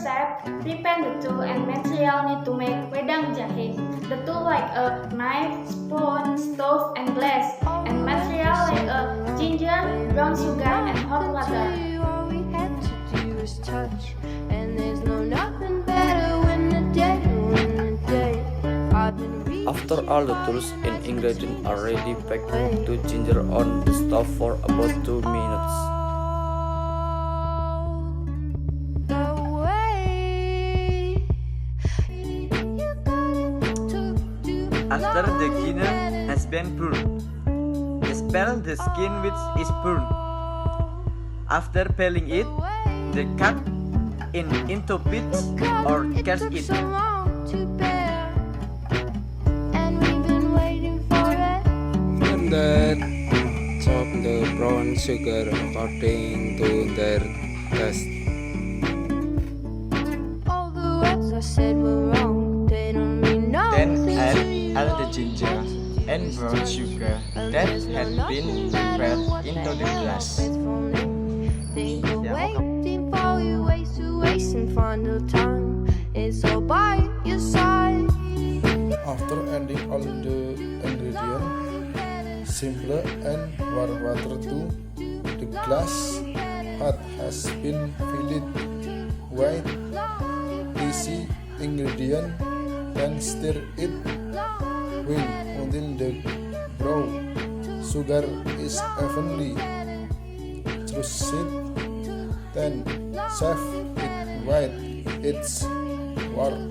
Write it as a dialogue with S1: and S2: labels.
S1: step, prepare the tool and material need to make wedang jahe. The tool like a knife, spoon, stove, and glass, and material like a ginger, brown sugar, and hot water.
S2: All we had to do was touch, and there's no nothing better when the day. I've been reaching
S3: After all the tools and ingredients are ready, pack the ginger on the stove for about 2 minutes.
S2: the way. You got it to
S4: After the ginger has been burned, expel the skin which is burned. After peeling it, they cut it into bits or cast it.
S2: so long to bear, and we've been waiting for it.
S5: And then chop the brown sugar according to their taste.
S2: All the words I said were wrong, they don't mean nothing.
S4: Then add all the ginger and brown sugar that had been prepared into the glass.
S2: Think of waiting for you, wasting final time. It's all by your side.
S6: After adding all the ingredients, simple and warm water to the glass hot has been filled with easy ingredient, then stir it well until the brown sugar is evenly toasted. Then serve it while it's warm.